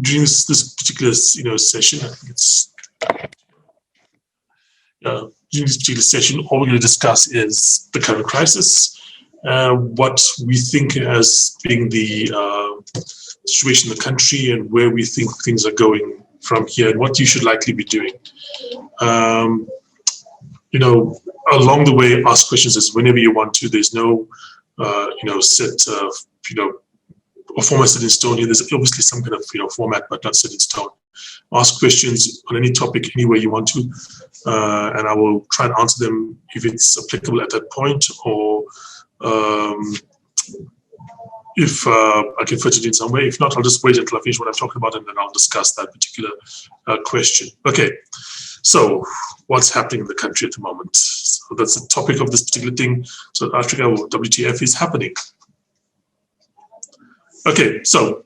during this particular session, I think it's during this particular session, all we're going to discuss is the current crisis, what we think as being the situation in the country, and where we think things are going from here, and what you should likely be doing. Along the way, ask questions as whenever you want to. There's no set or format set in stone here. There's obviously some kind of format, but not set in stone. Ask questions on any topic any way you want to, and I will try and answer them if it's applicable at that point, or if I can fit it in some way. If not, I'll just wait until I finish what I'm talking about, and then I'll discuss that particular question. Okay, so what's happening in the country at the moment? So that's the topic of this particular thing. So Africa, WTF is happening. Okay, so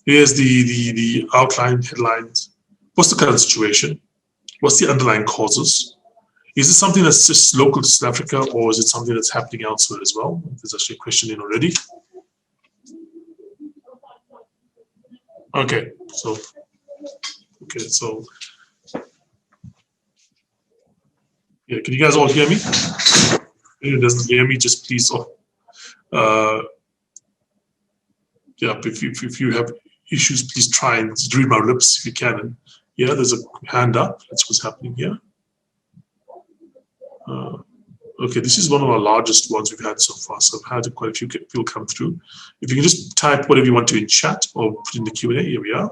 here's the outline, headlines. What's the current situation? What's the underlying causes? Is it something that's just local to South Africa, or is it something that's happening elsewhere as well? There's actually a question in already. Okay, so yeah, can you guys all hear me? If anyone doesn't hear me, just please, if you have issues, please try and read my lips if you can. And yeah, there's a hand up. That's what's happening here. Okay, this is one of our largest ones we've had so far. So I've had quite a few people come through. If you can just type whatever you want to in chat or put in the Q&A. Here we are.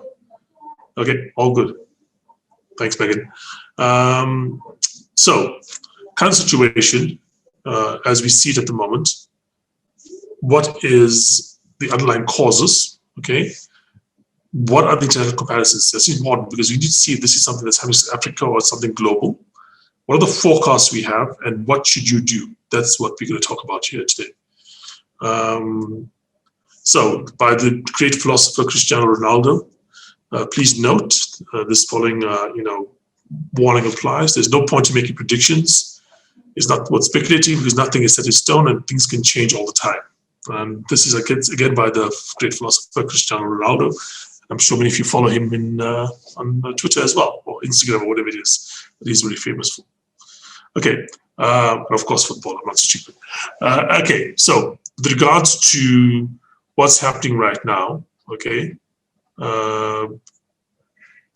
Okay, all good. Thanks, Megan. So, current situation, as we see it at the moment, what is the underlying causes, okay? What are the international comparisons? That's important because we need to see if this is something that's happening in Africa or something global. What are the forecasts we have, and what should you do? That's what we're going to talk about here today. So, by the great philosopher Cristiano Ronaldo, please note this following, warning applies. There's no point in making predictions. It's not what's speculating because nothing is set in stone and things can change all the time. And this is again by the great philosopher Cristiano Ronaldo. I'm sure many of you follow him on Twitter as well, or Instagram, or whatever it is that he's really famous for. Okay, and of course football. I'm not stupid. Okay, so with regards to what's happening right now, okay,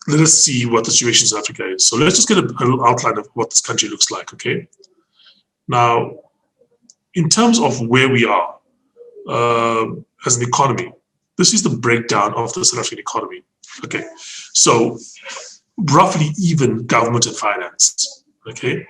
let us see what the situation in South Africa is. So let's just get a little outline of what this country looks like, okay? Now, in terms of where we are as an economy, this is the breakdown of the South African economy, okay? So roughly even government and finance, okay?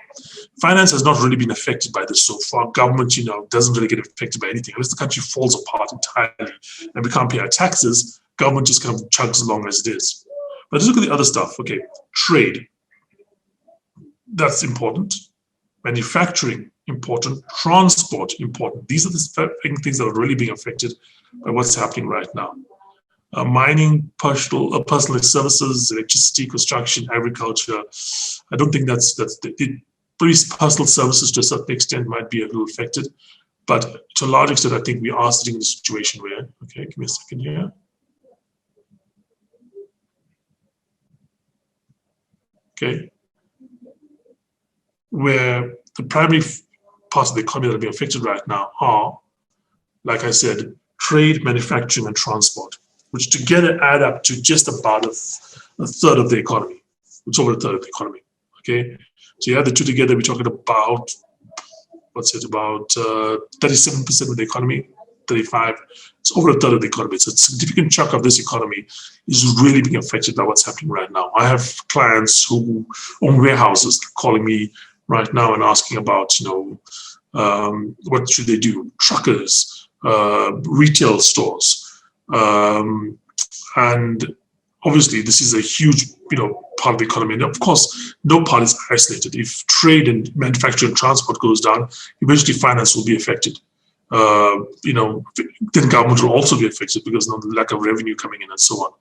Finance has not really been affected by this so far. Government, doesn't really get affected by anything. Unless the country falls apart entirely and we can't pay our taxes, government just kind of chugs along as it is. But let's look at the other stuff. Okay, trade. That's important. Manufacturing, important. Transport, important. These are the things that are really being affected by what's happening right now. Mining, personal services, electricity, construction, agriculture. I don't think that's the personal services to a certain extent might be a little affected, but to a large extent, I think we are sitting in a situation where. Okay, give me a second here. Okay, where the primary parts of the economy that are being affected right now are, like I said, trade, manufacturing, and transport, which together add up to just about a third of the economy. It's over a third of the economy, okay? So you add the two together, we're talking about, about 37% of the economy, 35, it's over a third of the economy. It's a significant chunk of this economy is really being affected by what's happening right now. I have clients who own warehouses calling me right now and asking about, what should they do? Truckers, retail stores, and obviously this is a huge, part of the economy. And of course, no part is isolated. If trade and manufacturing and transport goes down, eventually finance will be affected. Then government will also be affected because of the lack of revenue coming in and so on.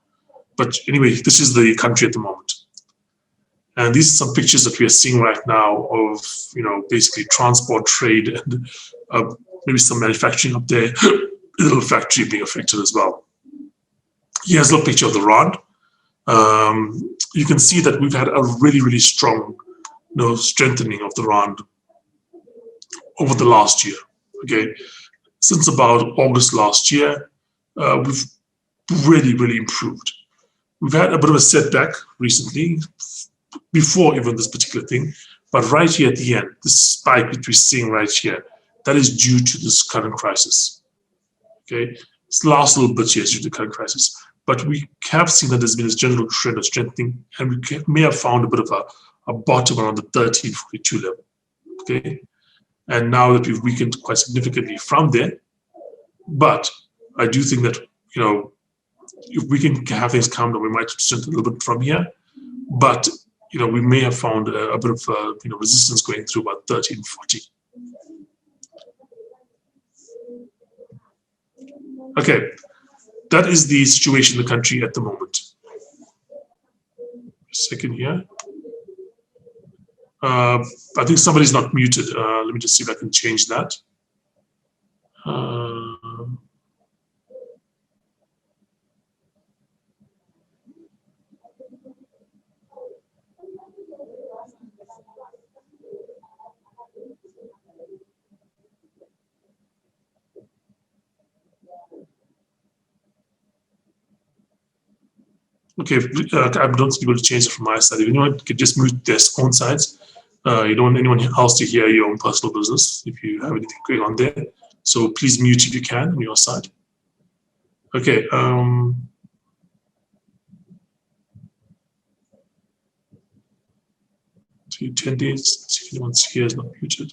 But anyway, this is the country at the moment. And these are some pictures that we are seeing right now of, basically transport, trade, and maybe some manufacturing up there, a little factory being affected as well. Here's a picture of the rand. You can see that we've had a really strong, strengthening of the rand over the last year. Okay, since about August last year, we've really improved. We've had a bit of a setback recently, before even this particular thing, but right here at the end, this spike which we're seeing right here, that is due to this current crisis. Okay, this last little bit here is due to the current crisis, but we have seen that there's been this general trend of strengthening, and we may have found a bit of a bottom around the 1342 level. Okay, and now that we've weakened quite significantly from there, but I do think that if we can have things calm down, we might strengthen a little bit from here, but we may have found a bit of resistance going through about 1340. Okay, that is the situation in the country at the moment. A second here. I think somebody's not muted. Let me just see if I can change that. Okay, I don't be able to change it from my side. If anyone could just mute their own sides. You don't want anyone else to hear your own personal business if you have anything going on there. So please mute if you can on your side. Okay. 10 days. See if anyone here is not muted.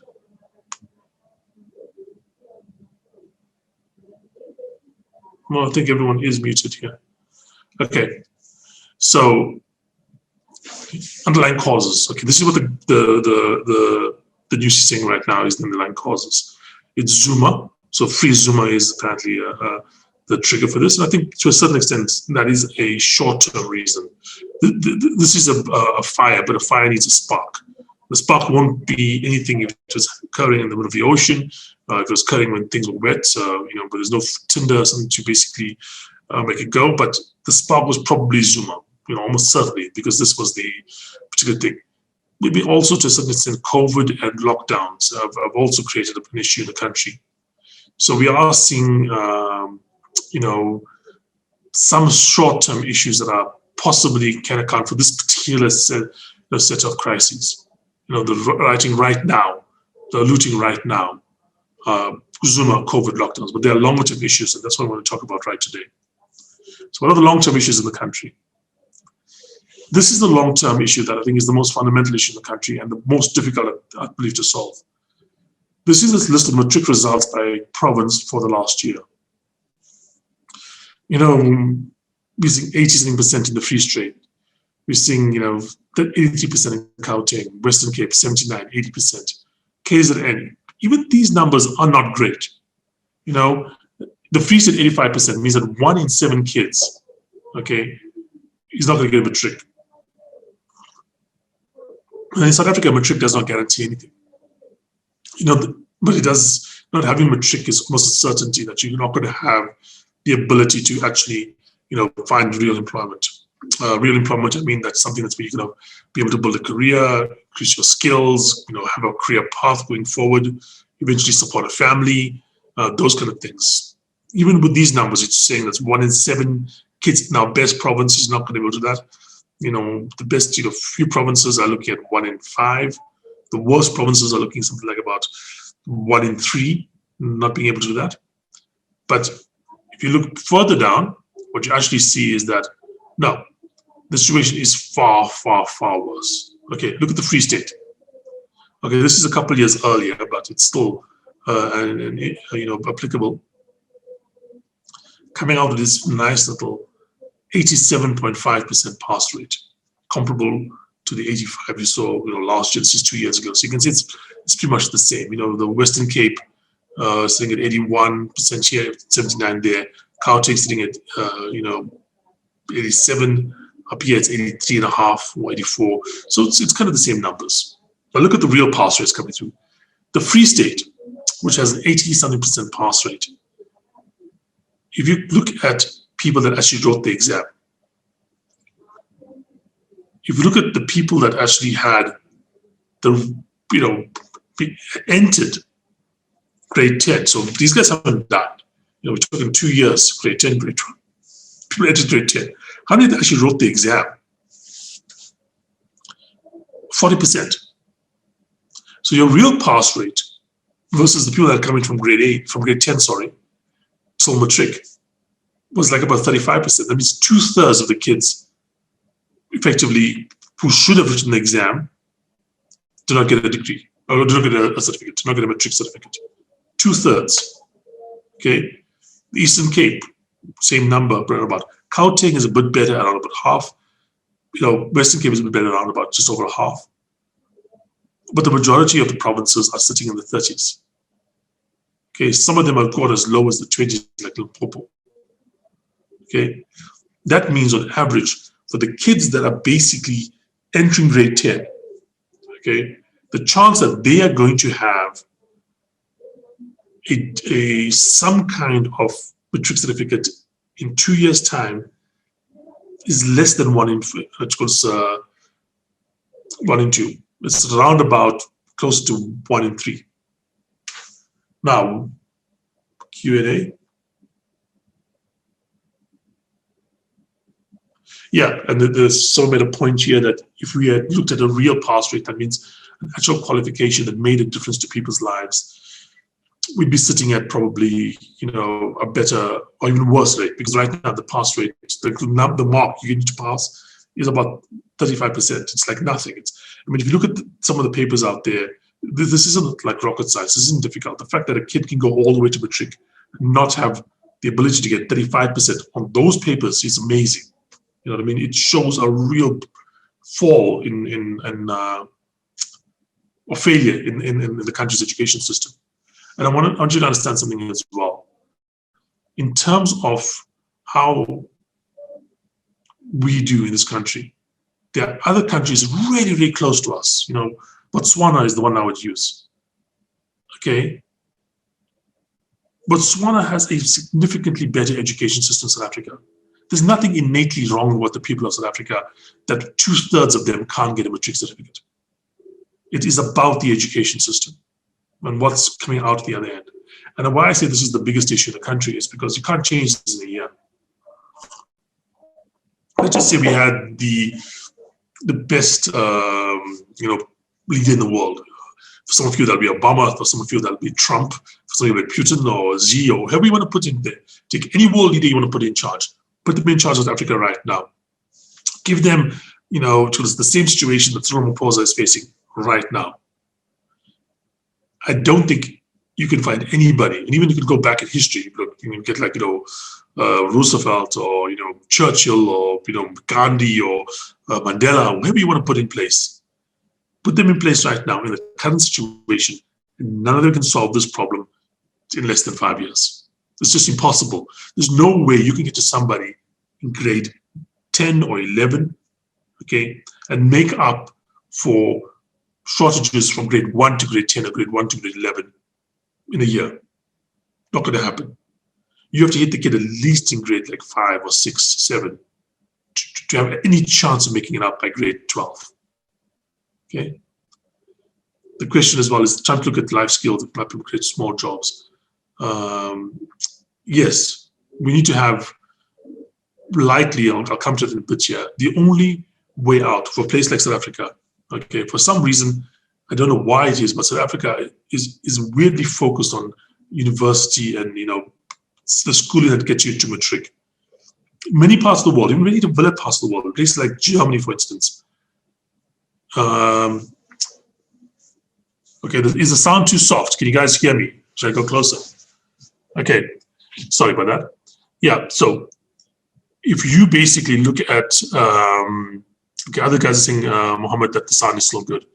Well, I think everyone is muted here. Okay. So underlying causes. Okay, this is what the news is saying right now is the underlying causes. It's Zuma. So free Zuma is apparently the trigger for this. And I think to a certain extent that is a short-term reason. This is a fire, but a fire needs a spark. The spark won't be anything if it was occurring in the middle of the ocean, if it was occurring when things were wet, but there's no tinder or something to basically make it go. But the spark was probably Zuma. Almost certainly, because this was the particular thing. Maybe also to a certain extent, COVID and lockdowns have also created an issue in the country. So we are seeing, some short-term issues that are possibly can account for this particular set of crises. The rioting right now, the looting right now, Zuma, COVID, lockdowns, but there are longer-term issues, and that's what I want to talk about right today. So what are the long-term issues in the country? This is the long-term issue that I think is the most fundamental issue in the country and the most difficult, I believe, to solve. This is a list of matric results by province for the last year. We're seeing 87% in the Free State. We're seeing, 83% in Gauteng, Western Cape, 79, 80%, KZN. Even these numbers are not great. The Free State 85% means that 1 in 7 kids, okay, is not going to get a matric. And in South Africa, matric does not guarantee anything. But it does not having matric is almost a certainty that you're not going to have the ability to actually, find real employment. Real employment, I mean, that's something that's where you're going to be able to build a career, increase your skills, have a career path going forward, eventually support a family, those kind of things. Even with these numbers, it's saying that 1 in 7 kids in our best province is not going to be able to do that. The best, few provinces are looking at 1 in 5. The worst provinces are looking something like about 1 in 3, not being able to do that. But if you look further down, what you actually see is that, no, the situation is far worse. Okay, look at the Free State. Okay, this is a couple of years earlier, but it's still, applicable. Coming out of this nice little 87.5% pass rate, comparable to the 85 we saw last year. This is 2 years ago. So you can see it's pretty much the same. The Western Cape sitting at 81% here, 79 there. Gauteng sitting at 87. Up here it's 83.5 or 84. So it's kind of the same numbers. But look at the real pass rates coming through. The Free State, which has an 80-something% pass rate. If you look at people that actually wrote the exam. If you look at the people that actually had entered grade 10, so these guys haven't done, we're talking 2 years, grade 10, grade 12, people entered grade 10. How many actually wrote the exam? 40%. So your real pass rate versus the people that are coming from grade 10, till matric, was like about 35%. That means 2/3 of the kids effectively who should have written the exam do not get a degree, or do not get a certificate, do not get a matric certificate. 2/3. Okay. The Eastern Cape, same number, around about. Gauteng is a bit better, around about half. Western Cape is a bit better, around about just over half. But the majority of the provinces are sitting in the 30s. Okay, some of them have gone as low as the 20s, like Limpopo. Okay, that means on average, for the kids that are basically entering grade 10, okay, the chance that they are going to have some kind of matric certificate in 2 years' time is less than 1 in 2. It's around about close to 1 in 3. Now, Q&A. Yeah, and there's someone made a point here that if we had looked at a real pass rate, that means an actual qualification that made a difference to people's lives, we'd be sitting at probably, a better or even worse rate, because right now the pass rate, the mark you need to pass is about 35%. It's like nothing. If you look at some of the papers out there, this isn't like rocket science. This isn't difficult. The fact that a kid can go all the way to matric and not have the ability to get 35% on those papers is amazing. You know what I mean? It shows a real fall or failure in the country's education system. And I want you to understand something as well. In terms of how we do in this country, there are other countries really, really close to us. Botswana is the one I would use. Okay? Botswana has a significantly better education system than South Africa. There's nothing innately wrong with the people of South Africa that 2/3 of them can't get a matric certificate. It is about the education system and what's coming out the other end. And why I say this is the biggest issue in the country is because you can't change this in a year. Let's just say we had the best, leader in the world. For some of you, that'll be Obama. For some of you, that'll be Trump. For some of you, that'll be Putin or Xi or whoever you want to put in there. Take any world leader you want to put in charge. Put them in charge of Africa right now. Give them, the same situation that Cyril Ramaphosa is facing right now. I don't think you can find anybody, and even you could go back in history, you can get like, Roosevelt or, Churchill or, Gandhi or Mandela, whoever you want to put in place. Put them in place right now in the current situation, and none of them can solve this problem in less than 5 years. It's just impossible. There's no way you can get to somebody in grade 10 or 11, okay, and make up for shortages from grade 1 to grade 10 or grade 1 to grade 11 in a year. Not going to happen. You have to hit the kid at least in grade like 5 or 6, 7 to have any chance of making it up by grade 12. Okay. The question as well is trying to look at life skills that people create small jobs. Yes, we need to have likely, I'll come to it in a bit here, the only way out for a place like South Africa, okay, for some reason, I don't know why it is, but South Africa is weirdly focused on university and, the schooling that gets you into matric. Many parts of the world, even many developed parts of the world, places like Germany, for instance. Okay, is the sound too soft? Can you guys hear me? Should I go closer? Okay, sorry about that. Yeah, so if you basically look at, okay, other guys are saying, Mohammed, that the sound is still good.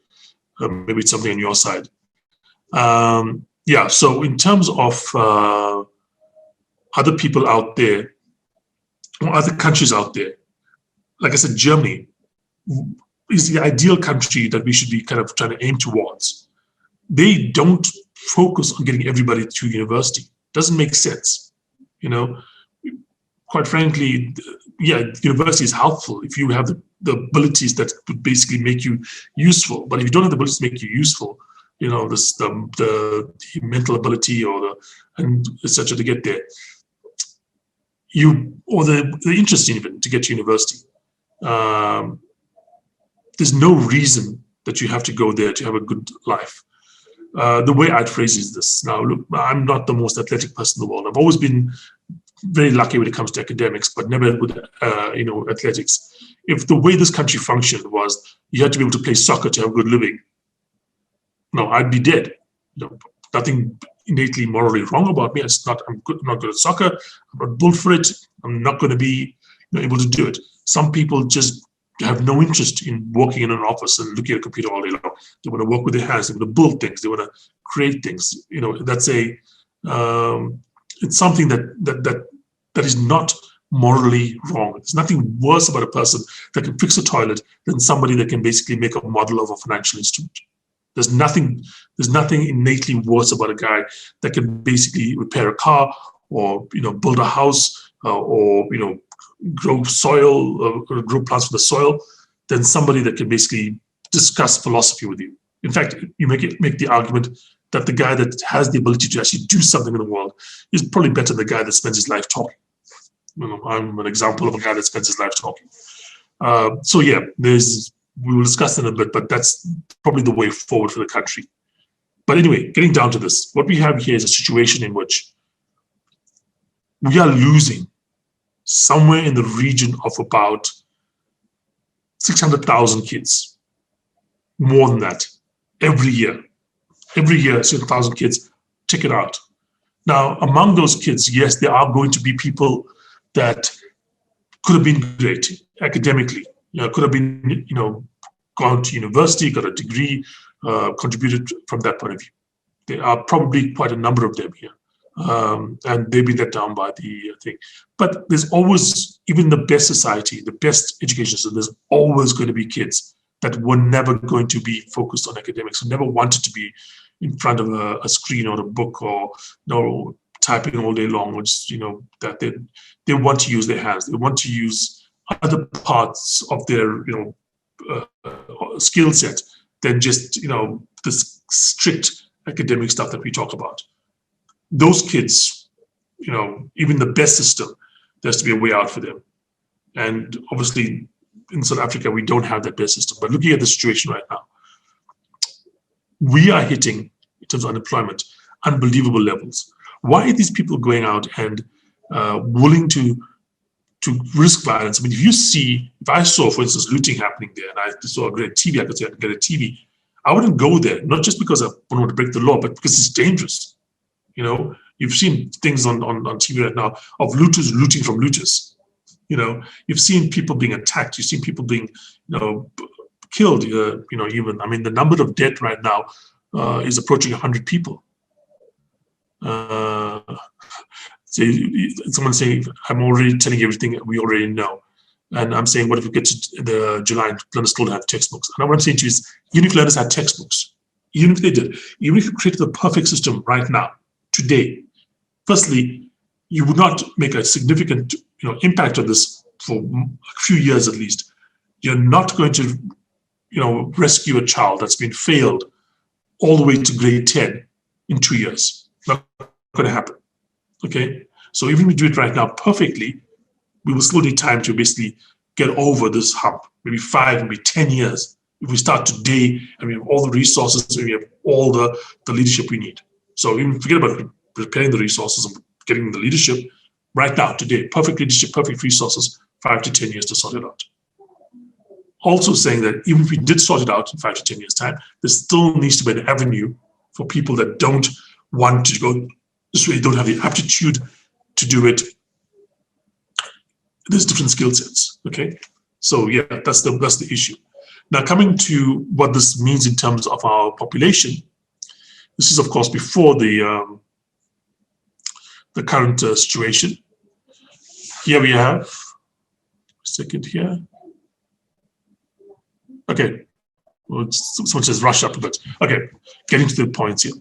Maybe it's something on your side. Yeah, so in terms of other people out there, or other countries out there, like I said, Germany is the ideal country that we should be kind of trying to aim towards. They don't focus on getting everybody to university. Doesn't make sense. quite frankly, yeah, university is helpful if you have the abilities that would basically make you useful. But if you don't have the abilities to make you useful, the mental ability and etc. to get there, or the interest even to get to university. There's no reason that you have to go there to have a good life. The way I'd phrase is this. Now, look, I'm not the most athletic person in the world. I've always been very lucky when it comes to academics, but never with athletics. If the way this country functioned was you had to be able to play soccer to have a good living, no, I'd be dead. Nothing innately morally wrong about me. I'm not good at soccer. I'm not built for it. I'm not going to be able to do it. Some people just have no interest in working in an office and looking at a computer all day long. They want to work with their hands. They want to build things. They want to create things. That's it's something that is not morally wrong. There's nothing worse about a person that can fix a toilet than somebody that can basically make a model of a financial instrument. There's nothing innately worse about a guy that can basically repair a car or build a house or grow soil or grow plants from the soil than somebody that can basically discuss philosophy with you. In fact, you make the argument that the guy that has the ability to actually do something in the world is probably better than the guy that spends his life talking. I'm an example of a guy that spends his life talking. So yeah, we will discuss that in a bit, but that's probably the way forward for the country. But anyway, getting down to this, what we have here is a situation in which we are losing somewhere in the region of about 600,000 kids, more than that, every year. Every year, 600,000 kids, check it out. Now, among those kids, yes, there are going to be people that could have been great academically, could have been, gone to university, got a degree, contributed from that point of view. There are probably quite a number of them here. And they've been let down by the thing. But there's always, even the best society, the best education system, there's always going to be kids that were never going to be focused on academics, who never wanted to be in front of a screen or a book or typing all day long, or just, that they want to use their hands. They want to use other parts of their, skill set than just, this strict academic stuff that we talk about. Those kids, even the best system, there has to be a way out for them. And obviously, in South Africa, we don't have that best system. But looking at the situation right now, we are hitting, in terms of unemployment, unbelievable levels. Why are these people going out and willing to risk violence? I mean, if I saw, for instance, looting happening there, and I saw a great TV, I could say I could get a TV, I wouldn't go there, not just because I don't want to break the law, but because it's dangerous. You've seen things on TV right now of looters looting from looters. You've seen people being attacked. You've seen people being, killed. Even, I mean, the number of dead right now is approaching 100 people. Someone's saying, I'm already telling you everything we already know. And I'm saying, what if we get to the July and learners still don't have textbooks? And what I'm saying to you is, even if learners had textbooks, even if they did, even if you created the perfect system right now, today, firstly, you would not make a significant impact on this for a few years at least. You're not going to rescue a child that's been failed all the way to grade 10 in 2 years. Not going to happen. Okay? So even if we do it right now perfectly, we will still need time to basically get over this hump, maybe 5, maybe 10 years. If we start today and we have all the resources and we have all the leadership we need. So even forget about preparing the resources and getting the leadership right now, today, perfect leadership, perfect resources, 5 to 10 years to sort it out. Also saying that even if we did sort it out in 5 to 10 years' time, there still needs to be an avenue for people that don't want to go this way, don't have the aptitude to do it. There's different skill sets, okay? So yeah, that's the issue. Now coming to what this means in terms of our population, this is of course before the current situation. Here we have, a second here. Okay, well, someone says rush up a bit. Okay, getting to the points here.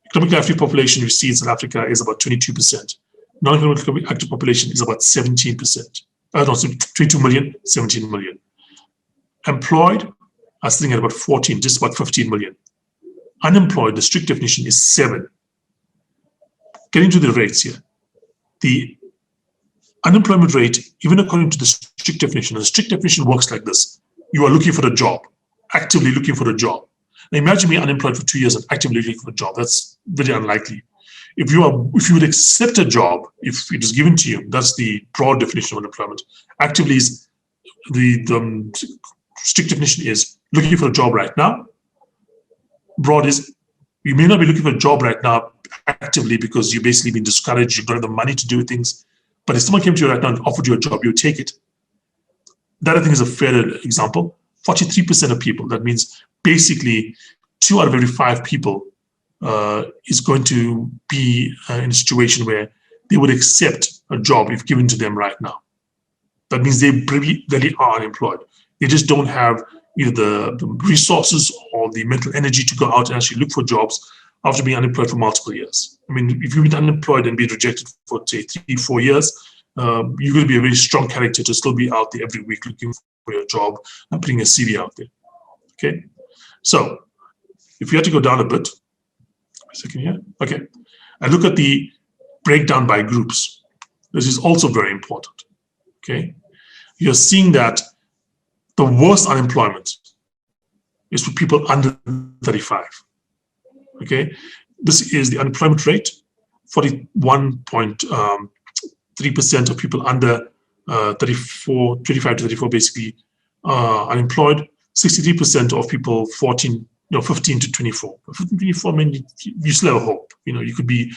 Economically active population we see in South Africa is about 22%. non-economically active population is about 17%. No, 22 million, 17 million. Employed are sitting at about 14, just about 15 million. Unemployed, the strict definition is 7. Getting to the rates here. The unemployment rate, even according to the strict definition, the strict definition works like this. You are looking for a job, actively looking for a job. Now imagine being unemployed for 2 years and actively looking for a job. That's very unlikely. If you would accept a job, if it is given to you, that's the broad definition of unemployment. Actively is the strict definition is looking for a job right now. Broad is you may not be looking for a job right now actively because you've basically been discouraged, you don't have the money to do things. But if someone came to you right now and offered you a job, you take it. That I think is a fair example. 43% of people, that means basically 2 out of every 5 people is going to be in a situation where they would accept a job if given to them right now. That means they really are unemployed. They just don't have either the resources or the mental energy to go out and actually look for jobs after being unemployed for multiple years. I mean, if you've been unemployed and been rejected for, say, 3-4 years, you're going to be a very strong character to still be out there every week looking for your job and putting a CV out there. Okay, so if you had to go down a bit, a second here, okay, and look at the breakdown by groups. This is also very important. Okay, you're seeing that the worst unemployment is for people under 35. Okay, this is the unemployment rate. 41.3% of people under 25 to 34 basically unemployed. 63% of people 15 to 24. 15 to 24, I mean, you still have a hope. You could be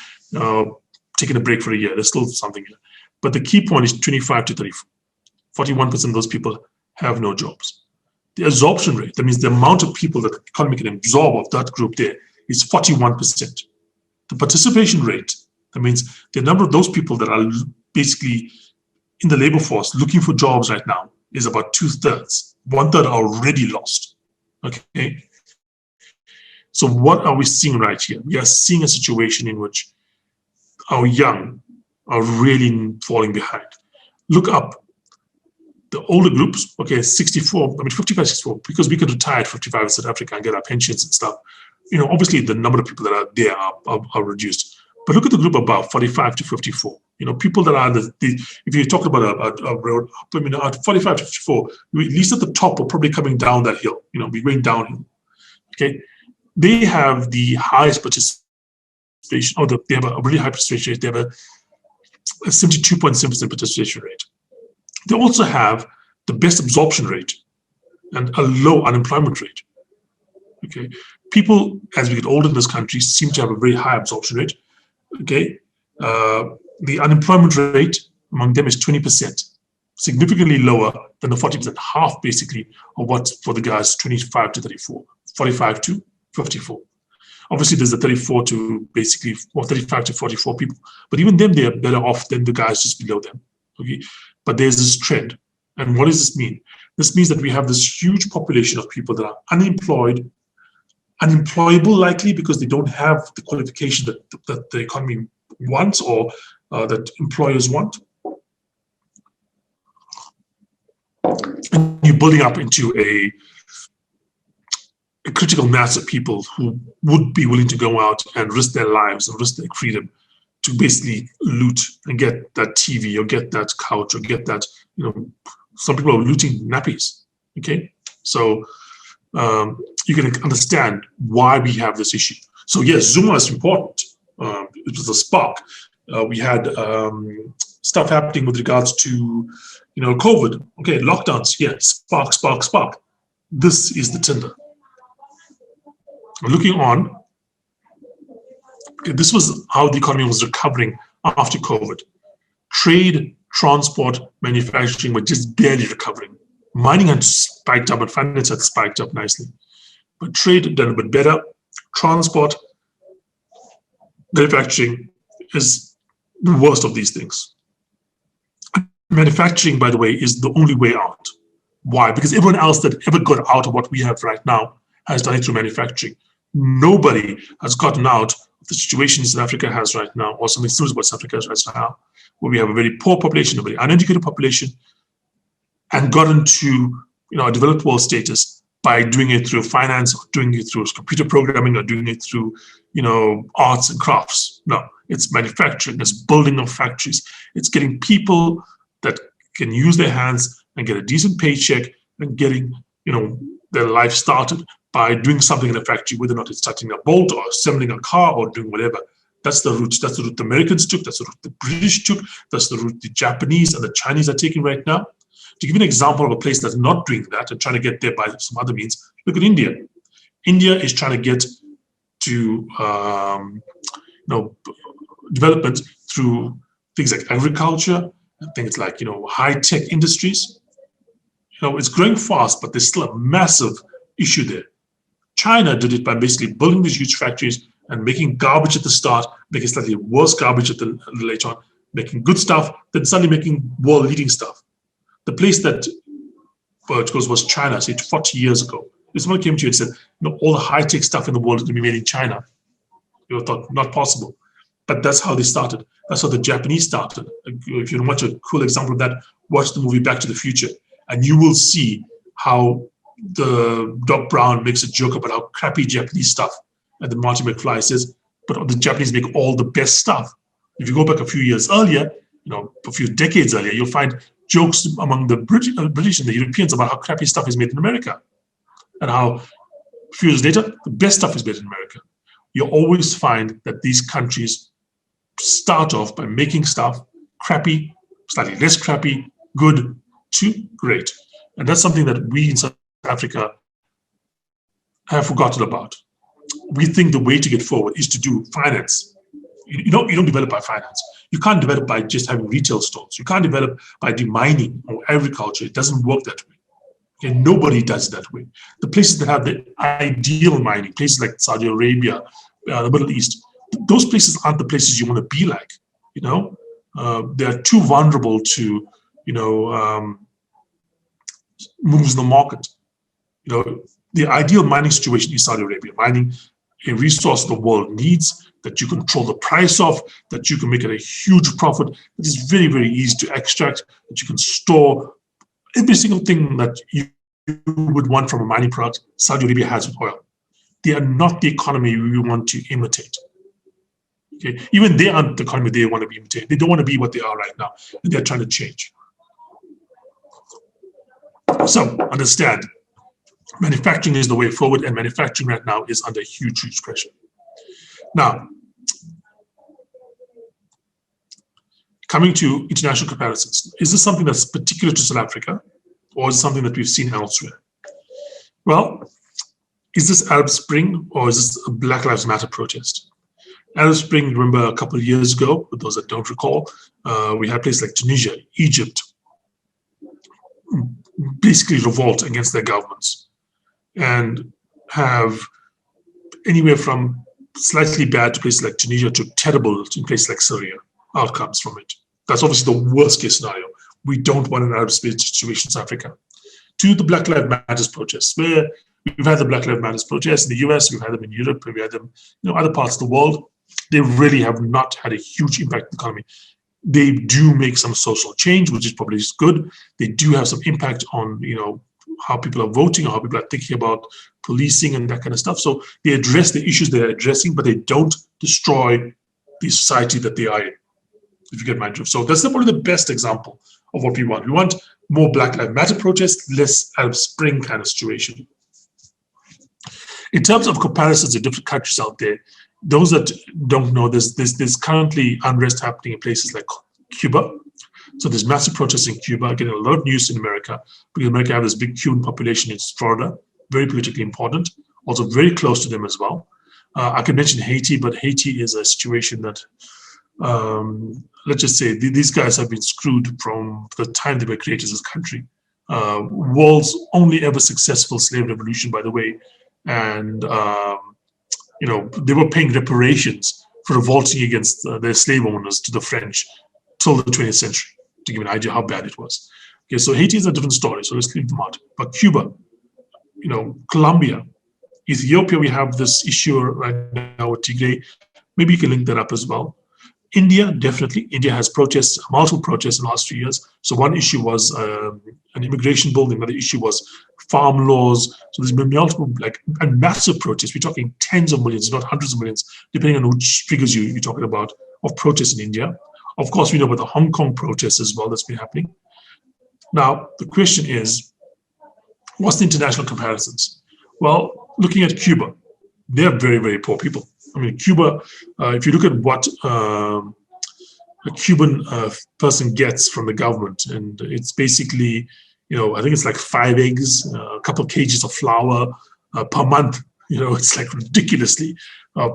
taking a break for a year. There's still something here. But the key point is 25 to 34. 41% of those people have no jobs. The absorption rate, that means the amount of people that the economy can absorb of that group there, is 41%. The participation rate, that means the number of those people that are basically in the labor force looking for jobs right now, is about 2/3. 1/3 are already lost. Okay. So what are we seeing right here? We are seeing a situation in which our young are really falling behind. Look up the older groups, okay, 65, 64, because we could retire at 55 in South Africa and get our pensions and stuff. Obviously the number of people that are there are reduced. But look at the group above, 45 to 54. People that are if you're talking about a road, at 45 to 54, at least at the top, we're probably coming down that hill. We're going downhill. Okay, they have the highest participation, or they have a really high participation rate. They have a 72.7% participation rate. They also have the best absorption rate and a low unemployment rate. Okay, people as we get older in this country seem to have a very high absorption rate. Okay, the unemployment rate among them is 20%, significantly lower than the 40%, half basically of what for the guys 25 to 34, 45 to 54. Obviously, there's the 34 to basically, or 35 to 44 people, but even them, they are better off than the guys just below them. Okay, but there's this trend. And what does this mean? This means that we have this huge population of people that are unemployed, unemployable likely because they don't have the qualification that the economy wants or that employers want. And you're building up into a critical mass of people who would be willing to go out and risk their lives and risk their freedom to basically loot and get that TV or get that couch or get that, some people are looting nappies, okay? So you can understand why we have this issue. So yes, Zuma is important. It was a spark. We had stuff happening with regards to, COVID. Okay, lockdowns, yeah, spark. This is the tinder. Looking on, okay, this was how the economy was recovering after COVID. Trade, transport, manufacturing were just barely recovering. Mining had spiked up, and finance had spiked up nicely. But trade had done a bit better. Transport, manufacturing is the worst of these things. Manufacturing, by the way, is the only way out. Why? Because everyone else that ever got out of what we have right now has done it through manufacturing. Nobody has gotten out the situation South Africa has right now, or something similar to what South Africa has right now, where we have a very poor population, a very uneducated population, and got into a developed world status by doing it through finance, or doing it through computer programming, or doing it through arts and crafts. No, it's manufacturing, it's building of factories, it's getting people that can use their hands and get a decent paycheck and getting their life started by doing something in a factory, whether or not it's starting a bolt or assembling a car or doing whatever. That's the route. That's the route the Americans took. That's the route the British took. That's the route the Japanese and the Chinese are taking right now. To give you an example of a place that's not doing that and trying to get there by some other means, look at India. India is trying to get to development through things like agriculture and things like high-tech industries. It's growing fast, but there's still a massive issue there. China did it by basically building these huge factories and making garbage at the start, making slightly worse garbage at the later on, making good stuff, then suddenly making world-leading stuff. The place that was China, say 40 years ago. If someone came to you and said, all the high-tech stuff in the world is going to be made in China, you thought not possible. But that's how they started. That's how the Japanese started. If you want a cool example of that, watch the movie Back to the Future, and you will see how the Doc Brown makes a joke about how crappy Japanese stuff, and then Marty McFly says, but the Japanese make all the best stuff. If you go back a few years earlier, a few decades earlier, you'll find jokes among the British and the Europeans about how crappy stuff is made in America, and how a few years later, the best stuff is made in America. You always find that these countries start off by making stuff crappy, slightly less crappy, good to great. And that's something that we in South Africa have forgotten about. We think the way to get forward is to do finance. You don't develop by finance. You can't develop by just having retail stores. You can't develop by doing mining or agriculture. It doesn't work that way. Okay? Nobody does it that way. The places that have the ideal mining, places like Saudi Arabia, the Middle East, those places aren't the places you want to be like. They are too vulnerable to moves in the market. The ideal mining situation is Saudi Arabia, mining a resource the world needs, that you control the price of, that you can make it a huge profit, that is very, very easy to extract, that you can store every single thing that you would want from a mining product. Saudi Arabia has with oil. They are not the economy we want to imitate. Okay? Even they aren't the economy they want to be imitated. They don't want to be what they are right now, and they're trying to change. So understand, manufacturing is the way forward, and manufacturing right now is under huge, huge pressure. Now, coming to international comparisons, is this something that's particular to South Africa, or is it something that we've seen elsewhere? Well, is this Arab Spring, or is this a Black Lives Matter protest? Arab Spring, remember a couple of years ago, for those that don't recall, we had places like Tunisia, Egypt, basically revolt against their governments and have anywhere from slightly bad to places like Tunisia to terrible in places like Syria outcomes from it. That's obviously the worst case scenario. We don't want an Arab Spring situation in South Africa. To the Black Lives Matter protests, where we've had the Black Lives Matter protests in the US, we've had them in Europe, we've had them other parts of the world. They really have not had a huge impact on the economy. They do make some social change, which is probably good. They do have some impact on how people are voting, or how people are thinking about policing and that kind of stuff. So they address the issues they're addressing, but they don't destroy the society that they are in, if you get my drift. So that's probably the best example of what we want. We want more Black Lives Matter protests, less Arab Spring kind of situation. In terms of comparisons in different countries out there, those that don't know, there's currently unrest happening in places like Cuba. So there's massive protests in Cuba, getting a lot of news in America, because America has this big Cuban population in Florida, very politically important, also very close to them as well. I could mention Haiti, but Haiti is a situation that, let's just say, these guys have been screwed from the time they were created as a country. World's only ever successful slave revolution, by the way, and they were paying reparations for revolting against their slave owners to the French till the 20th century, to give an idea how bad it was. Okay, so Haiti is a different story, so let's leave them out. But Cuba, Colombia, Ethiopia, we have this issue right now with Tigray, Maybe you can link that up as well. India, definitely. India has protests, multiple protests in the last 2 years. So one issue was an immigration bill. Another issue was farm laws. So there's been multiple, and massive protests. We're talking tens of millions, not hundreds of millions, depending on which figures you're talking about, of protests in India. Of course, we know about the Hong Kong protests as well that's been happening. Now, the question is, what's the international comparisons? Well, looking at Cuba, they're very, very poor people. I mean, Cuba, if you look at what a Cuban person gets from the government, and it's basically, I think it's like 5 eggs, a couple of kgs of flour per month. It's like ridiculously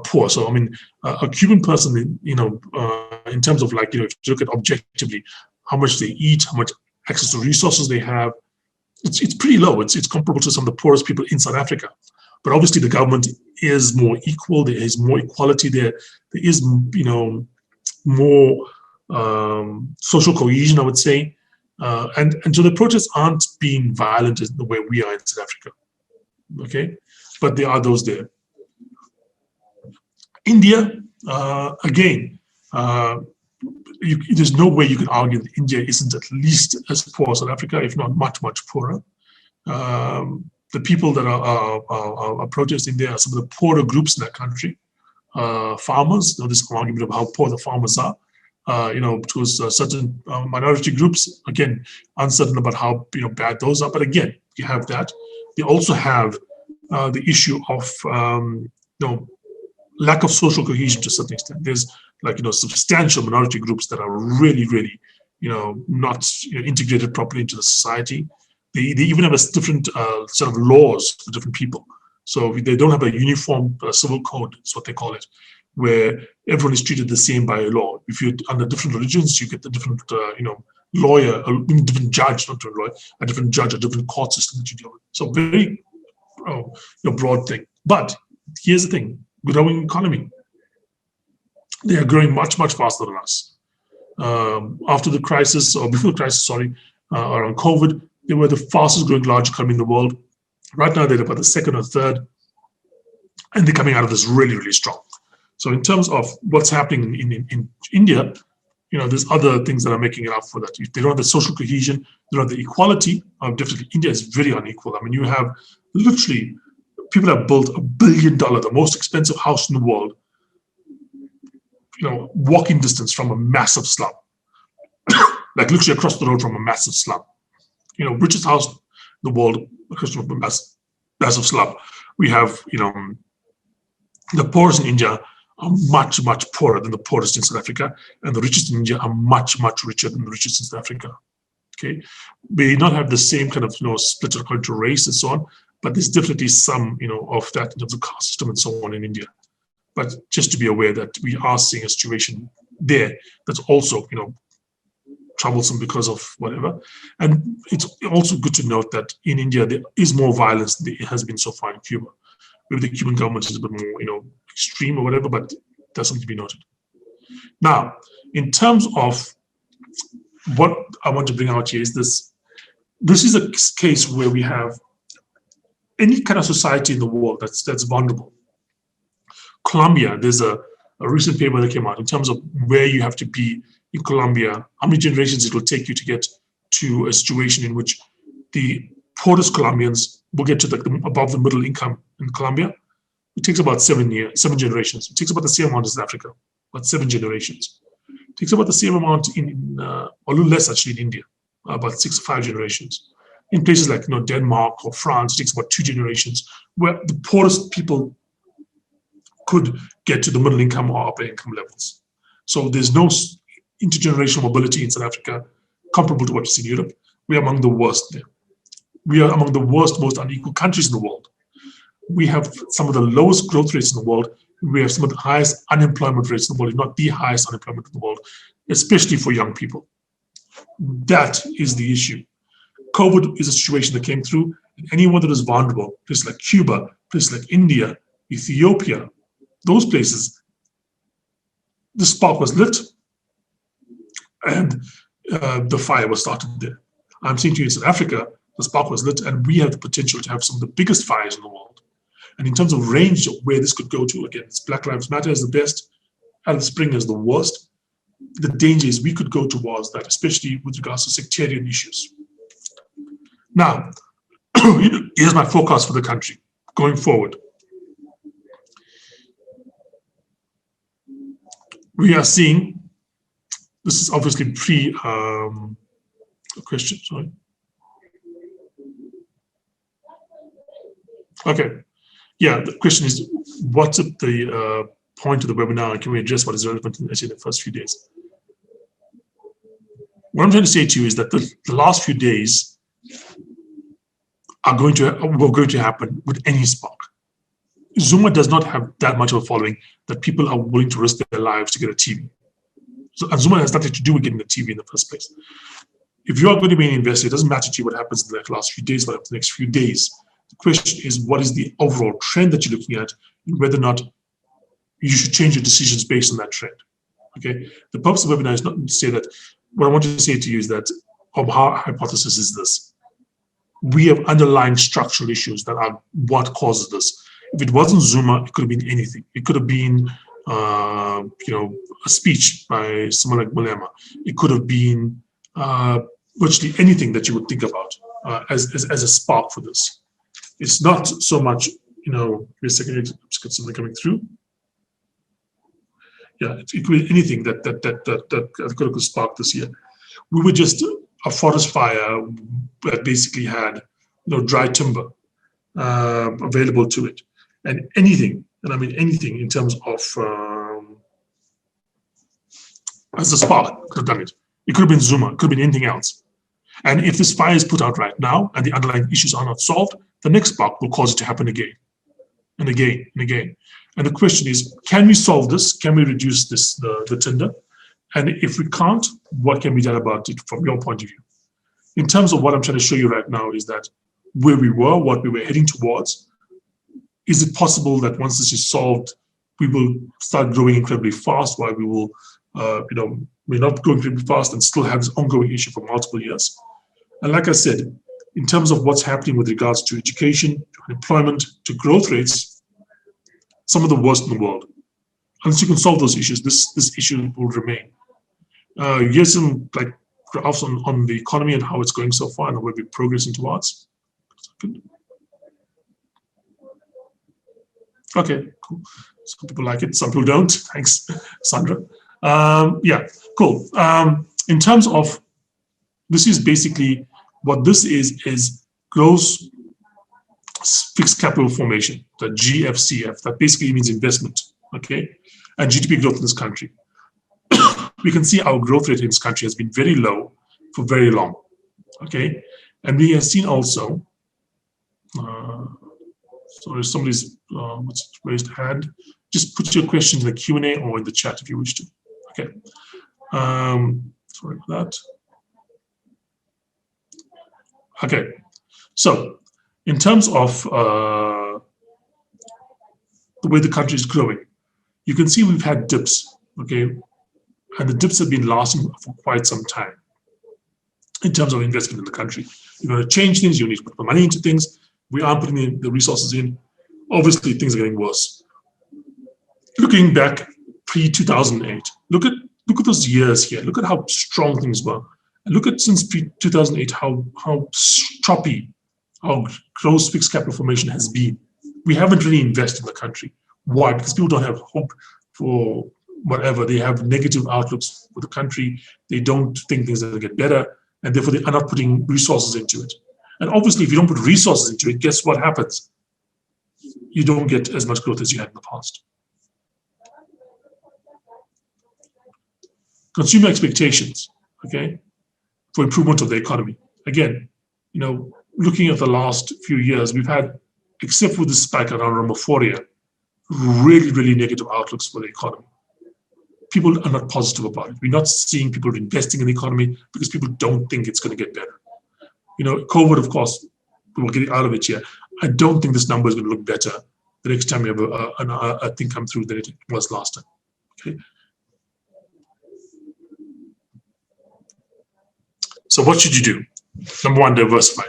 poor. So, I mean, a Cuban person, in terms of if you look at objectively, how much they eat, how much access to resources they have, it's pretty low. It's comparable to some of the poorest people in South Africa. But obviously, the government is more equal. There is more equality there. There is, more social cohesion, I would say. And so the protests aren't being violent in the way we are in South Africa. Okay, but there are those there. India, again, there's no way you can argue that India isn't at least as poor as South Africa, if not much, much poorer. The people that are protesting there are some of the poorer groups in that country. Farmers, this argument of how poor the farmers are, to certain minority groups, again, uncertain about how bad those are. But again, you have that. They also have the issue of lack of social cohesion to a certain extent. There's substantial minority groups that are really, really, not integrated properly into the society. They even have a different set of laws for different people. So they don't have a uniform civil code, that's what they call it, where everyone is treated the same by a law. If you're under different religions, you get the different, lawyer, a different judge, not a lawyer, a different judge, a different court system that you deal with. So very broad thing. But here's the thing, growing economy. They are growing much, much faster than us. After the crisis, or before the crisis, around COVID, they were the fastest growing large economy in the world. Right now, they're about the second or third, and they're coming out of this really, really strong. So in terms of what's happening in India, there's other things that are making it up for that. They don't have the social cohesion, they don't have the equality. Definitely, India is very unequal. I mean, you have literally, people have built $1 billion, the most expensive house in the world, walking distance from a massive slum, like literally across the road from a massive slum. Richest house in the world, across from a massive slum. We have, the poorest in India are much, much poorer than the poorest in South Africa, and the richest in India are much, much richer than the richest in South Africa. Okay, we not have the same kind of split according to race and so on, but there's definitely some of that in terms of caste system and so on in India. But just to be aware that we are seeing a situation there that's also troublesome because of whatever. And it's also good to note that in India there is more violence than there has been so far in Cuba. Maybe the Cuban government is a bit more extreme or whatever, but that's something to be noted. Now, in terms of what I want to bring out here is this. This is a case where we have any kind of society in the world that's vulnerable. Colombia, there's a recent paper that came out in terms of where you have to be in Colombia, how many generations it will take you to get to a situation in which the poorest Colombians will get to above the middle income in Colombia. It takes about 7 generations. It takes about the same amount as Africa, about 7 generations. It takes about the same amount or a little less actually in India, about 6 or 5 generations. In places like Denmark or France, it takes about 2 generations, where the poorest people could get to the middle income or upper income levels. So there's no intergenerational mobility in South Africa comparable to what you see in Europe. We are among the worst there. We are among the worst, most unequal countries in the world. We have some of the lowest growth rates in the world. We have some of the highest unemployment rates in the world, if not the highest unemployment in the world, especially for young people. That is the issue. COVID is a situation that came through, and anyone that is vulnerable, places like Cuba, places like India, Ethiopia, those places, the spark was lit, and the fire was started there. I'm saying to you in South Africa, the spark was lit, and we have the potential to have some of the biggest fires in the world. And in terms of range of where this could go to, again, it's Black Lives Matter is the best. Arab Spring as the worst. The danger is we could go towards that, especially with regards to sectarian issues. Now, here's my forecast for the country going forward. We are seeing, this is obviously question, sorry. Okay, yeah, the question is, what's the point of the webinar, and can we address what is relevant in the first few days? What I'm trying to say to you is that the last few days were going to happen with any spark. Zuma does not have that much of a following that people are willing to risk their lives to get a TV. So, and Zuma has nothing to do with getting the TV in the first place. If you are going to be an investor, it doesn't matter to you what happens in the last few days, but the next few days. The question is, what is the overall trend that you're looking at, and whether or not you should change your decisions based on that trend. Okay. The purpose of the webinar is not to say that. What I want to say to you is that our hypothesis is this: we have underlying structural issues that are what causes this. If it wasn't Zuma, it could have been anything. It could have been, a speech by someone like Malema. It could have been virtually anything that you would think about as a spark for this. It's not so much, give me a second, just got something coming through. Yeah, it could be anything that could have sparked this year. We were just a forest fire that basically had dry timber available to it, and anything, and I mean anything in terms of as a spark could have done it. It could have been Zuma, it could have been anything else. And if this fire is put out right now and the underlying issues are not solved, the next spark will cause it to happen again and again and again. And the question is, can we solve this? Can we reduce this, the tinder? And if we can't, what can be done about it from your point of view? In terms of what I'm trying to show you right now is that where we were, what we were heading towards, is it possible that once this is solved, we will start growing incredibly fast while we will, we're not going incredibly fast and still have this ongoing issue for multiple years? And like I said, in terms of what's happening with regards to education, to unemployment, to growth rates, some of the worst in the world. Unless you can solve those issues, this issue will remain. Here's some graphs on the economy and how it's going so far and where we're progressing towards. Okay, cool. Some people like it, some people don't. Thanks, Sandra. Yeah, cool. In terms of, this is basically what this is gross fixed capital formation, the GFCF. That basically means investment, okay, and GDP growth in this country. We can see our growth rate in this country has been very low for very long, okay, and we have seen also. Sorry, somebody's raised a hand. Just put your question in the Q&A or in the chat if you wish to. Okay. Sorry for that. Okay. So, in terms of the way the country is growing, you can see we've had dips. Okay, and the dips have been lasting for quite some time. In terms of investment in the country, you're going to change things. You need to put money into things. We aren't putting the resources in. Obviously, things are getting worse. Looking back pre-2008, look at those years here. Look at how strong things were. And look at since pre-2008 how choppy our gross fixed capital formation has been. We haven't really invested in the country. Why? Because people don't have hope for whatever. They have negative outlooks for the country. They don't think things are going to get better, and therefore they are not putting resources into it. And obviously, if you don't put resources into it, guess what happens? You don't get as much growth as you had in the past. Consumer expectations, okay, for improvement of the economy. Again, looking at the last few years, we've had, except for the spike around Ramaphoria, really, really negative outlooks for the economy. People are not positive about it. We're not seeing people investing in the economy because people don't think it's going to get better. COVID, of course, we'll get out of it here. I don't think this number is going to look better the next time we have a thing come through than it was last time. Okay. So what should you do? Number one, diversify.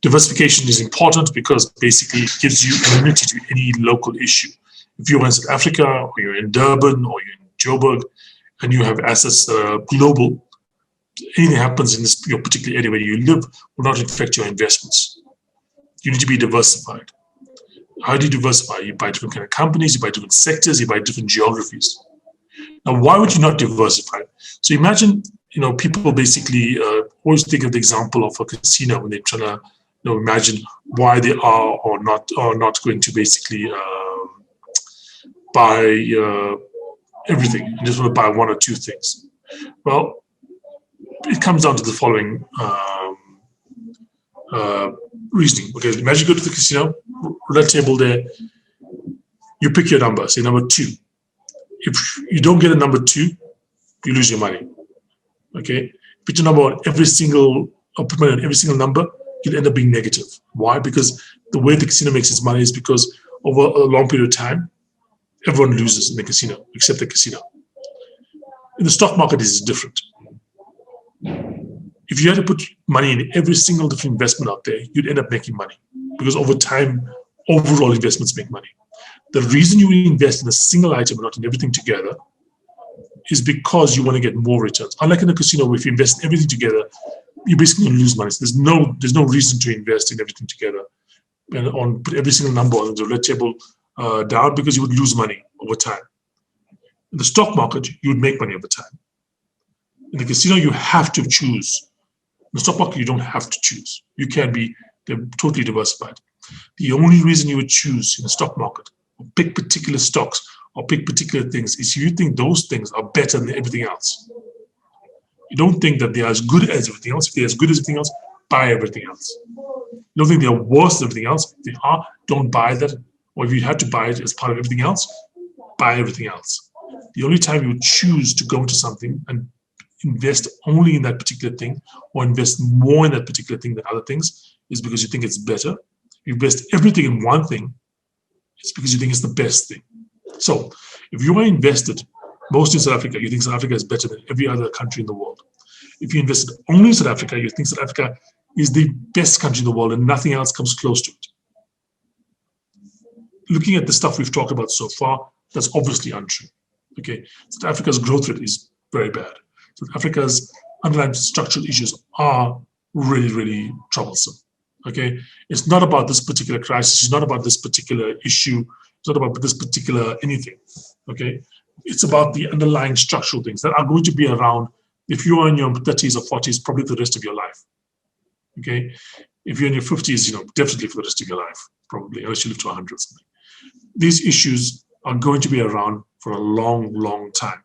Diversification is important because basically it gives you immunity to any local issue. If you're in South Africa, or you're in Durban, or you're in Joburg, and you have assets that are global, anything happens in this your particular area where you live will not affect your investments. You need to be diversified. How do you diversify? You buy different kind of companies, you buy different sectors, you buy different geographies. Now, why would you not diversify? So imagine, people basically always think of the example of a casino when they're trying to, imagine why they are or not going to basically buy everything and just want to buy one or two things. Well, it comes down to the following reasoning. Okay, imagine you go to the casino, roulette table there, you pick your number, say number 2. If you don't get a number 2, you lose your money. Okay, put your number on every single number, you'll end up being negative. Why? Because the way the casino makes its money is because over a long period of time, everyone loses in the casino except the casino. In the stock market, it's different. If you had to put money in every single different investment out there, you'd end up making money because over time, overall investments make money. The reason you invest in a single item and not in everything together is because you want to get more returns. Unlike in a casino, where if you invest in everything together, you basically lose money. So there's no reason to invest in everything together and put every single number on the roulette table down, because you would lose money over time. In the stock market, you would make money over time. In the casino, you have to choose. In the stock market, you don't have to choose. You can be totally diversified. The only reason you would choose in the stock market, or pick particular stocks, or pick particular things, is if you think those things are better than everything else. You don't think that they are as good as everything else. If they're as good as everything else, buy everything else. You don't think they're worse than everything else. If they are, don't buy that. Or if you had to buy it as part of everything else, buy everything else. The only time you would choose to go into something and invest only in that particular thing, or invest more in that particular thing than other things, is because you think it's better. If you invest everything in one thing, it's because you think it's the best thing. So if you are invested mostly in South Africa, you think South Africa is better than every other country in the world. If you invested only in South Africa, you think South Africa is the best country in the world and nothing else comes close to it. Looking at the stuff we've talked about so far, that's obviously untrue. Okay, South Africa's growth rate is very bad. South Africa's underlying structural issues are really, really troublesome. Okay, it's not about this particular crisis. It's not about this particular issue. It's not about this particular anything. Okay, it's about the underlying structural things that are going to be around if you are in your 30s or 40s, probably for the rest of your life. Okay, if you're in your 50s, definitely for the rest of your life, probably, unless you live to 100 or something. These issues are going to be around for a long, long time.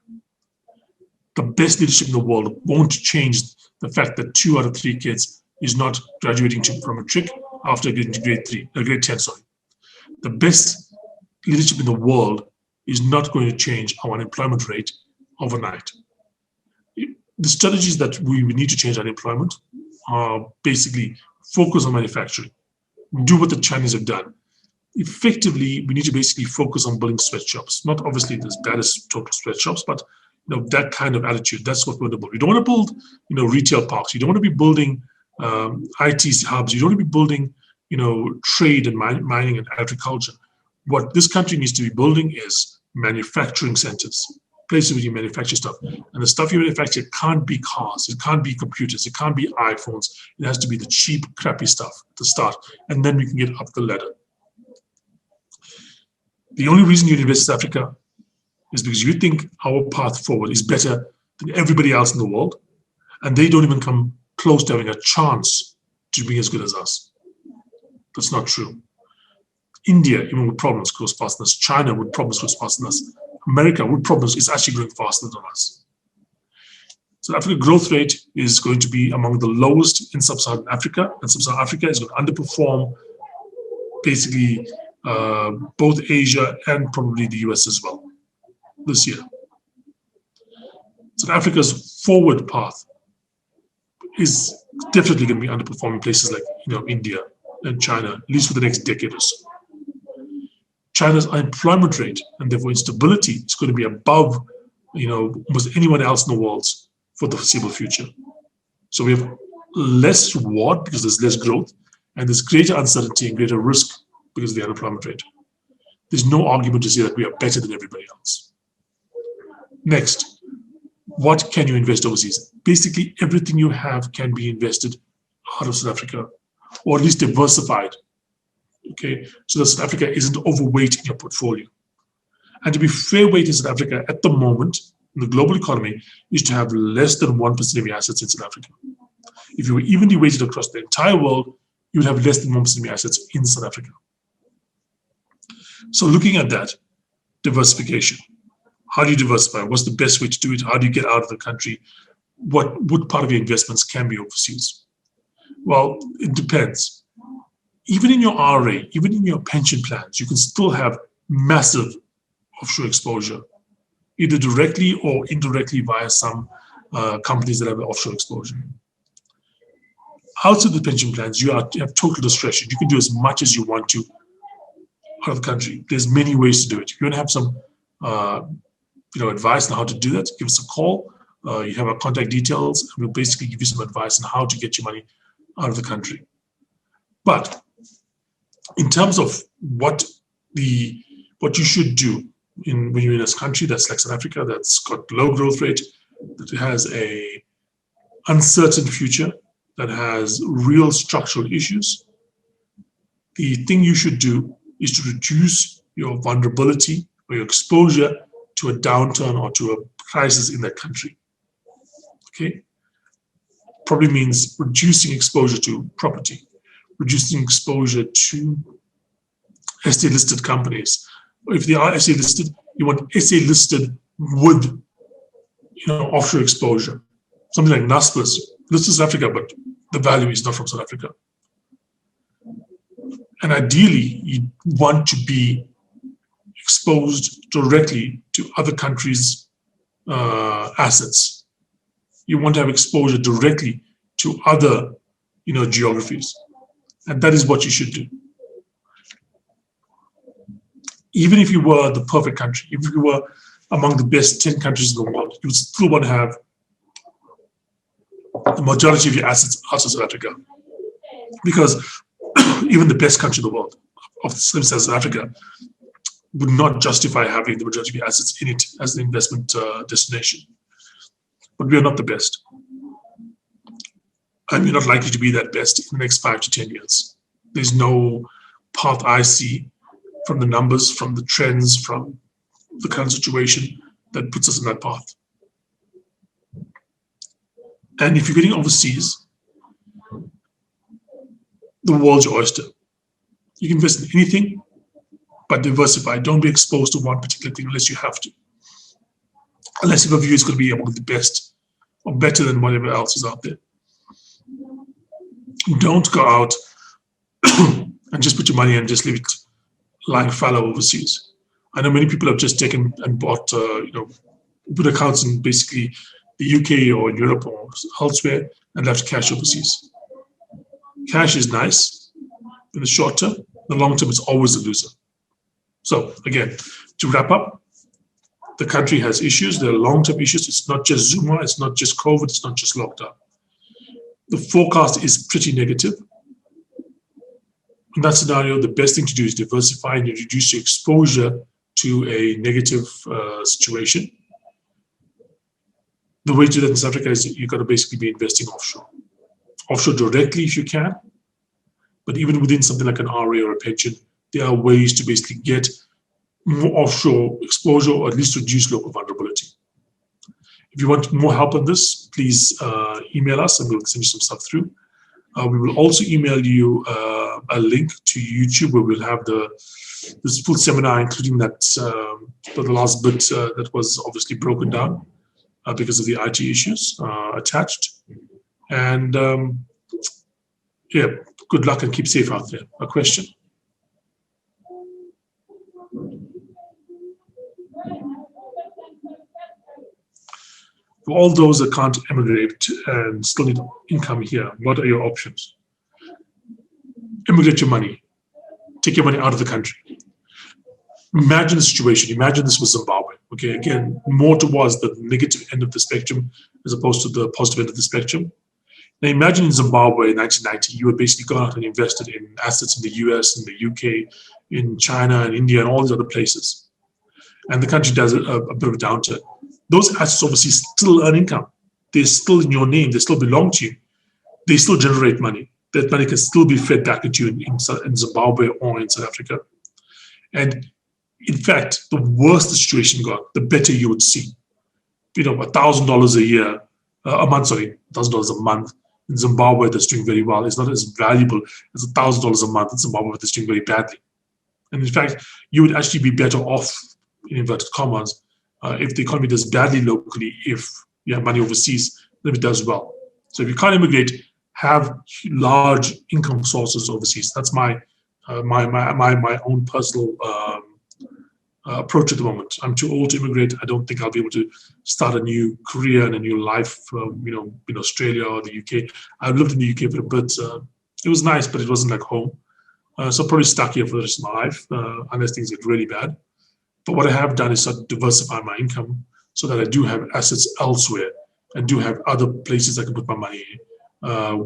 The best leadership in the world won't change the fact that 2 out of 3 kids is not graduating from matric after getting to grade 10, sorry. The best leadership in the world is not going to change our unemployment rate overnight. The strategies that we need to change unemployment are basically focus on manufacturing. Do what the Chinese have done. Effectively, we need to basically focus on building sweatshops. Not obviously as bad as total sweatshops, but that kind of attitude. That's what we want to build. We don't want to build, retail parks. You don't want to be building IT hubs. You don't want to be building, trade and mining and agriculture. What this country needs to be building is manufacturing centers, places where you manufacture stuff. And the stuff you manufacture can't be cars, it can't be computers, it can't be iPhones. It has to be the cheap, crappy stuff to start, and then we can get up the ladder. The only reason you invest in South Africa is because you think our path forward is better than everybody else in the world, and they don't even come close to having a chance to be as good as us. That's not true. India, even with problems, grows faster than us. China, with problems, grows faster than us. America, with problems, is actually growing faster than us. South Africa growth rate is going to be among the lowest in sub-Saharan Africa, and sub-Saharan Africa is going to underperform basically both Asia and probably the US as well this year. South Africa's forward path is definitely going to be underperforming places like India and China, at least for the next decade or so. China's unemployment rate and therefore instability is going to be above almost anyone else in the world for the foreseeable future. So we have less reward because there's less growth, and there's greater uncertainty and greater risk because of the unemployment rate. There's no argument to say that we are better than everybody else. Next, what can you invest overseas? Basically, everything you have can be invested out of South Africa, or at least diversified, okay? So that South Africa isn't overweight in your portfolio. And to be fair weight in South Africa at the moment, in the global economy, is to have less than 1% of your assets in South Africa. If you were evenly weighted across the entire world, you would have less than 1% of your assets in South Africa. So looking at that, diversification. How do you diversify? What's the best way to do it? How do you get out of the country? What part of your investments can be overseas? Well, it depends. Even in your RA, even in your pension plans, you can still have massive offshore exposure, either directly or indirectly via some companies that have offshore exposure. Outside the pension plans, you have total discretion. You can do as much as you want to out of the country. There's many ways to do it. If you want to have some advice on how to do that, give us a call. You have our contact details, and we'll basically give you some advice on how to get your money out of the country. But in terms of what you should do when you're in a country that's like South Africa, that's got low growth rate, that has a uncertain future, that has real structural issues, the thing you should do is to reduce your vulnerability or your exposure to a downturn or to a crisis in that country. Okay? Probably means reducing exposure to property, reducing exposure to SA listed companies. If they are SA listed, you want SA listed with offshore exposure. Something like Naspers, listed in South Africa, but the value is not from South Africa. And ideally, you want to be exposed directly to other countries' assets. You want to have exposure directly to other, geographies, and that is what you should do. Even if you were the perfect country, if you were among the best 10 countries in the world, you would still want to have the majority of your assets outside South Africa, because even the best country in the world, of the same size as Africa, would not justify having the majority of your assets in it as an investment destination. But we are not the best. And we're not likely to be that best in the next 5 to 10 years. There's no path I see from the numbers, from the trends, from the current situation that puts us in that path. And if you're getting overseas, the world's your oyster. You can invest in anything, but diversify. Don't be exposed to one particular thing unless you have to. Unless your view is going to be among the best or better than whatever else is out there. Don't go out and just put your money and just leave it lying fallow overseas. I know many people have just taken and bought, put accounts in basically the UK or in Europe or elsewhere and left cash overseas. Cash is nice in the short term. In the long term, it's always a loser. So again, to wrap up, the country has issues. There are long-term issues. It's not just Zuma. It's not just COVID. It's not just lockdown. The forecast is pretty negative. In that scenario, the best thing to do is diversify and reduce your exposure to a negative situation. The way to do that in South Africa is you've got to basically be investing offshore. Offshore directly if you can, but even within something like an RA or a pension, there are ways to basically get more offshore exposure or at least reduce local vulnerability. If you want more help on this, please email us and we'll send you some stuff through. We will also email you a link to YouTube where we'll have this full seminar, including that the last bit that was obviously broken down because of the IT issues attached. And yeah, good luck and keep safe out there. A question? For all those that can't emigrate and still need income here, what are your options? Immigrate your money. Take your money out of the country. Imagine the situation. Imagine this was Zimbabwe. Okay, again, more towards the negative end of the spectrum as opposed to the positive end of the spectrum. Now imagine in Zimbabwe in 1990, you had basically gone out and invested in assets in the US, in the UK, in China and India and all these other places. And the country does a bit of a downturn. those assets overseas still earn income. They're still in your name. They still belong to you. They still generate money. That money can still be fed back into you in Zimbabwe or in South Africa. And in fact, the worse the situation got, the better you would see. $1,000 a year, a month, sorry, $1,000 a month in Zimbabwe that's doing very well is not as valuable as $1,000 a month in Zimbabwe that's doing very badly. And in fact, you would actually be better off, in inverted commas, if the economy does badly locally, if you have money overseas, than if it does well. So if you can't immigrate, have large income sources overseas. That's my own personal approach at the moment. I'm too old to immigrate. I don't think I'll be able to start a new career and a new life, in Australia or the UK. I've lived in the UK for a bit. It was nice, but it wasn't like home. So probably stuck here for the rest of my life, unless things get really bad. But what I have done is start to diversify my income so that I do have assets elsewhere and do have other places I can put my money in,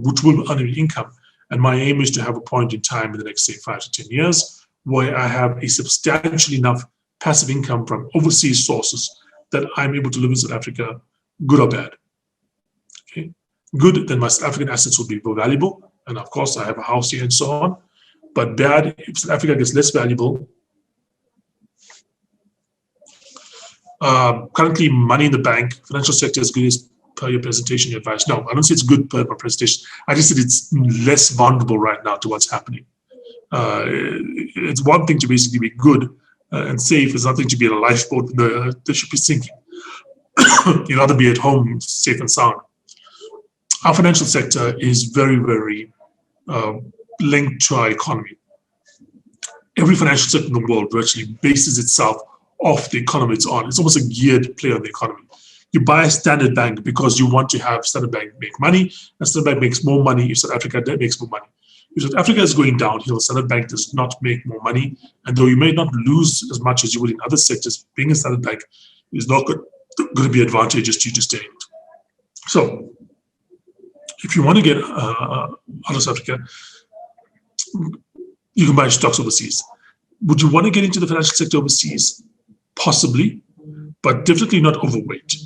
which will earn me income. And my aim is to have a point in time in the next, say, 5 to 10 years where I have a substantial enough passive income from overseas sources that I'm able to live in South Africa, good or bad. Okay, good, then my South African assets will be more valuable. And of course, I have a house here and so on. But bad, if South Africa gets less valuable, currently money in the bank, financial sector is good as per your presentation, your advice. No, I don't say it's good per my presentation. I just said it's less vulnerable right now to what's happening. It's one thing to basically be good and safe. It's nothing to be in a lifeboat. The ship is sinking. You'd rather be at home, safe and sound. Our financial sector is very, very linked to our economy. Every financial sector in the world virtually bases itself off the economy it's on. It's almost a geared play on the economy. You buy a Standard Bank because you want to have Standard Bank make money, and Standard Bank makes more money if South Africa makes more money. If South Africa is going downhill, Standard Bank does not make more money, and though you may not lose as much as you would in other sectors, being a Standard Bank is not going to be advantageous to you to stay in it. So, if you want to get out of South Africa, you can buy stocks overseas. Would you want to get into the financial sector overseas? Possibly, but definitely not overweight.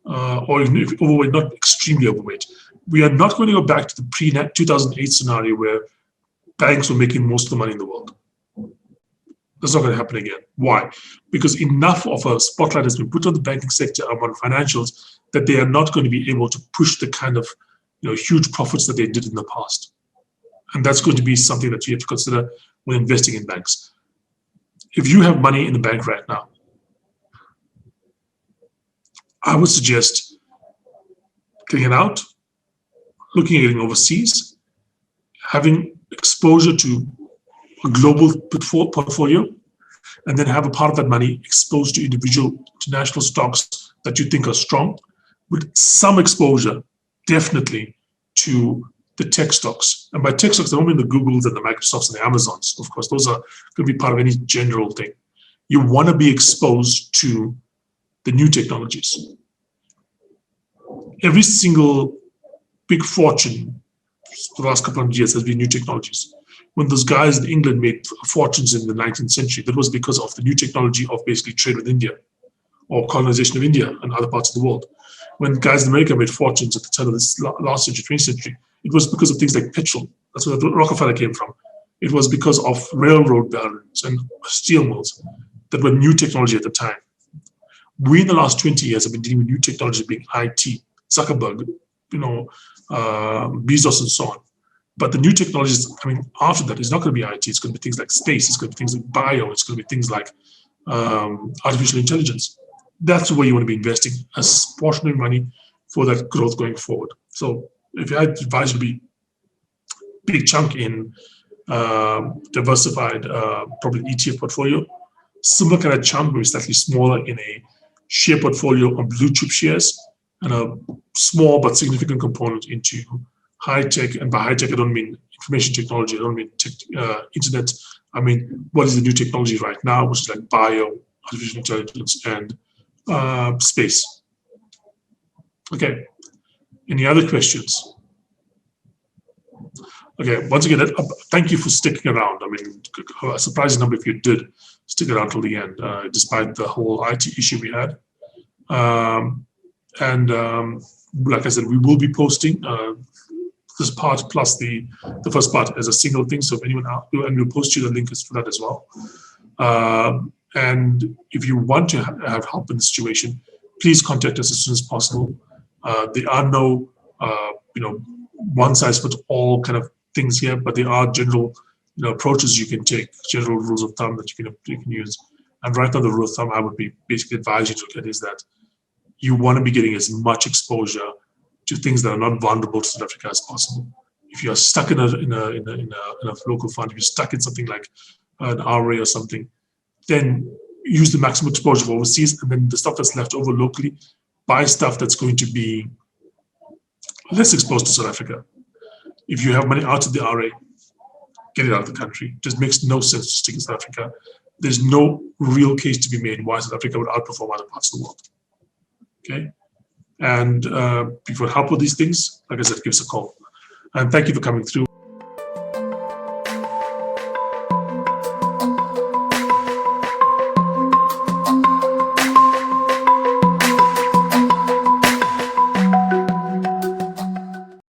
Or even if overweight, not extremely overweight. We are not going to go back to the pre-2008 scenario where banks were making most of the money in the world. That's not going to happen again. Why? Because enough of a spotlight has been put on the banking sector and on financials that they are not going to be able to push the kind of huge profits that they did in the past. And that's going to be something that you have to consider when investing in banks. If you have money in the bank right now, I would suggest getting it out, looking at getting overseas, having exposure to a global portfolio, and then have a part of that money exposed to individual international stocks that you think are strong, with some exposure definitely to the tech stocks. And by tech stocks, I don't mean the Googles and the Microsofts and the Amazons. Of course, those are going to be part of any general thing. You want to be exposed to the new technologies. Every single big fortune for the last couple of years has been new technologies. When those guys in England made fortunes in the 19th century, that was because of the new technology of basically trade with India or colonization of India and other parts of the world. When guys in America made fortunes at the turn of this last century, 20th century, it was because of things like petrol. That's where Rockefeller came from. It was because of railroad barons and steel mills that were new technology at the time. We in the last 20 years have been dealing with new technology being IT, Zuckerberg, Bezos and so on. But the new technologies, after that, it's not going to be IT. It's going to be things like space. It's going to be things like bio. It's going to be things like artificial intelligence. That's where you want to be investing a portion of money for that growth going forward. So if I advise you to be big chunk in diversified, probably ETF portfolio, similar kind of chunk, maybe slightly smaller in a share portfolio of blue chip shares, and a small but significant component into high tech. And by high tech, I don't mean information technology. I don't mean internet. I mean, what is the new technology right now, which is like bio, artificial intelligence, and space. Okay. Any other questions? Okay. Once again, thank you for sticking around. A surprising number of you did stick around till the end, despite the whole IT issue we had. Like I said, we will be posting this part plus the first part as a single thing. So if anyone out, and we'll post you the link for that as well. And if you want to have help in the situation, please contact us as soon as possible. There are no, one size fits all kind of things here, but there are general, approaches you can take, general rules of thumb that you can use. And right now, the rule of thumb I would be basically advise you to look at is that you want to be getting as much exposure to things that are not vulnerable to South Africa as possible. If you're stuck in a local fund, if you're stuck in something like an RA or something, then use the maximum exposure for overseas, and then the stuff that's left over locally, buy stuff that's going to be less exposed to South Africa. If you have money out of the RA, get it out of the country. It just makes no sense to stick in South Africa. There's no real case to be made why South Africa would outperform other parts of the world. Okay? And if you want help with these things, like I said, give us a call. And thank you for coming through.